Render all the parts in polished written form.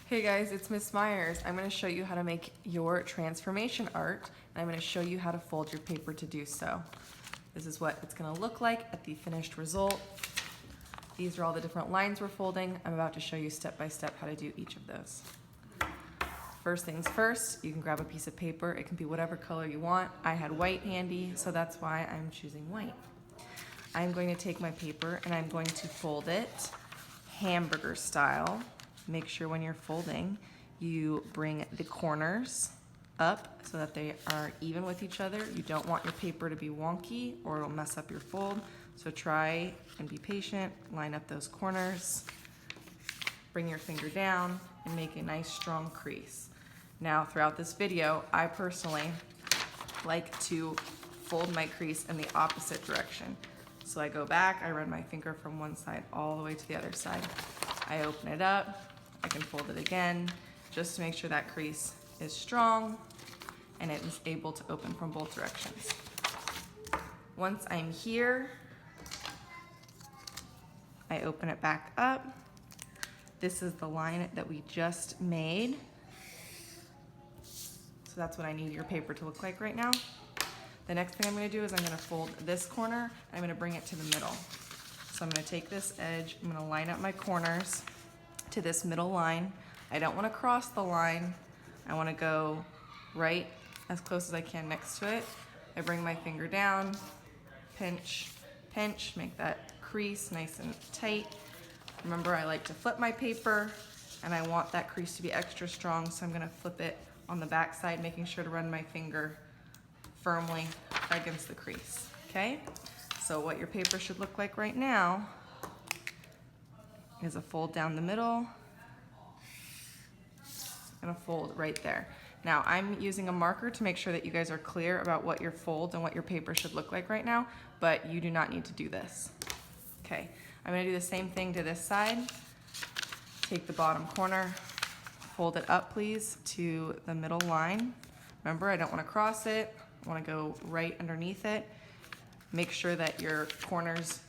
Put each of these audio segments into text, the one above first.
Hey guys, it's Miss Myers. I'm going to show you how to make your transformation art, and I'm going to show you how to fold your paper to do so. This is what it's going to look like at the finished result. These are all the different lines we're folding. I'm about to show you step by step how to do each of those. First things first, you can grab a piece of paper. It can be whatever color you want. I had white handy, so that's why I'm choosing white. I'm going to take my paper and I'm going to fold it hamburger style. Make sure when you're folding, you bring the corners up so that they are even with each other. You don't want your paper to be wonky or it'll mess up your fold. So try and be patient, line up those corners, bring your finger down and make a nice strong crease. Now throughout this video, I personally like to fold my crease in the opposite direction. So I go back, I run my finger from one side all the way to the other side. I open it up, I can fold it again, just to make sure that crease is strong and it is able to open from both directions. Once I'm here, I open it back up. This is the line that we just made. So that's what I need your paper to look like right now. The next thing I'm going to do is I'm going to fold this corner and I'm going to bring it to the middle. So I'm going to take this edge, I'm going to line up my corners to this middle line. I don't want to cross the line. I want to go right as close as I can next to it. I bring my finger down, pinch, pinch, make that crease nice and tight. Remember, I like to flip my paper and I want that crease to be extra strong, so I'm going to flip it on the back side, making sure to run my finger firmly against the crease, okay? So what your paper should look like right now is a fold down the middle and a fold right there. Now I'm using a marker to make sure that you guys are clear about what your fold and what your paper should look like right now, but you do not need to do this. Okay, I'm gonna do the same thing to this side. Take the bottom corner, fold it up please to the middle line. Remember, I don't wanna cross it, I wanna go right underneath it. Make sure that your corners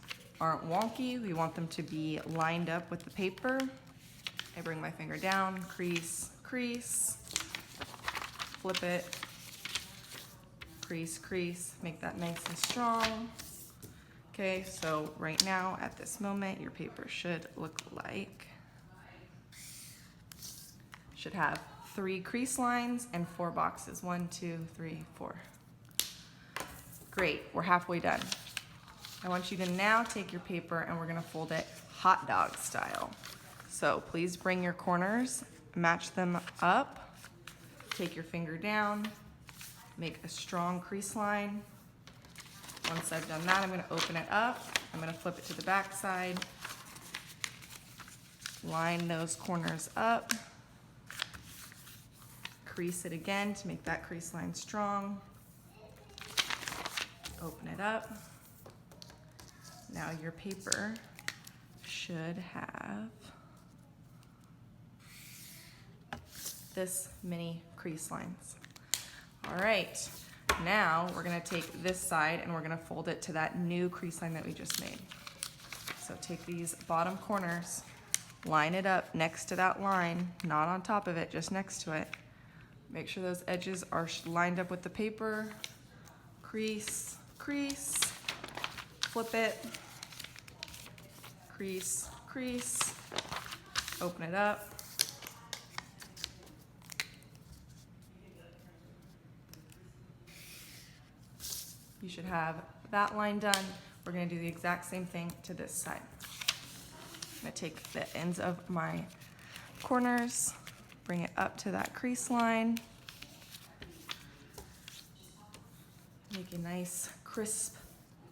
aren't wonky. We want them to be lined up with the paper. I bring my finger down, crease, crease, flip it, crease, crease, make that nice and strong. Okay, so right now at this moment, your paper should look like, should have 3 crease lines and 4 boxes. 1, 2, 3, 4. Great, we're halfway done. I want you to now take your paper and we're gonna fold it hot dog style. So please bring your corners, match them up, take your finger down, make a strong crease line. Once I've done that, I'm gonna open it up, I'm gonna flip it to the back side, line those corners up, crease it again to make that crease line strong, open it up. Now your paper should have this many crease lines. All right, now we're gonna take this side and we're gonna fold it to that new crease line that we just made. So take these bottom corners, line it up next to that line, not on top of it, just next to it. Make sure those edges are lined up with the paper. Crease, crease, flip it, crease, crease, open it up. You should have that line done. We're gonna do the exact same thing to this side. I'm gonna take the ends of my corners, bring it up to that crease line, make a nice, crisp,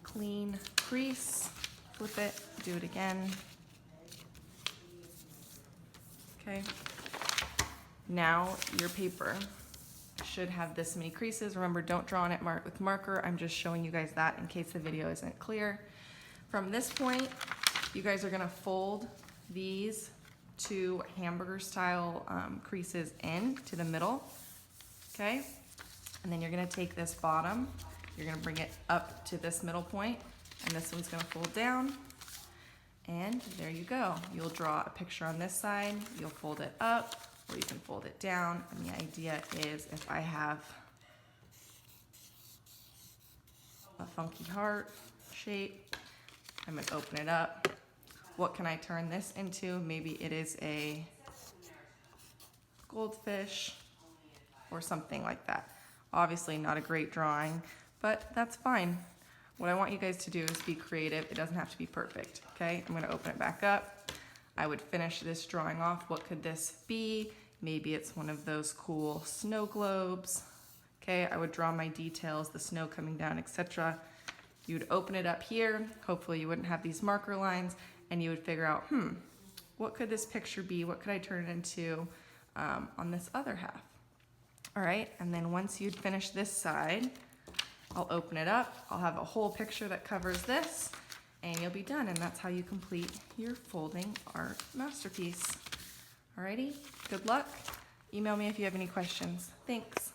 clean crease, flip it, do it again. Okay. Now your paper should have this many creases. Remember, don't draw on it with marker. I'm just showing you guys that in case the video isn't clear. From this point, you guys are gonna fold these 2 hamburger style creases in to the middle, okay? And then you're gonna take this bottom, you're gonna bring it up to this middle point, and this one's gonna fold down, and there you go. You'll draw a picture on this side, you'll fold it up, or you can fold it down. And the idea is if I have a funky heart shape, I'm gonna open it up. What can I turn this into? Maybe it is a goldfish or something like that. Obviously not a great drawing, but that's fine. What I want you guys to do is be creative. It doesn't have to be perfect, okay? I'm gonna open it back up. I would finish this drawing off. What could this be? Maybe it's one of those cool snow globes, okay? I would draw my details, the snow coming down, etc. You would open it up here. Hopefully you wouldn't have these marker lines, and you would figure out, what could this picture be? What could I turn it into on this other half? All right, and then once you'd finish this side, I'll open it up. I'll have a whole picture that covers this, and you'll be done. And that's how you complete your folding art masterpiece. Alrighty, good luck. Email me if you have any questions. Thanks.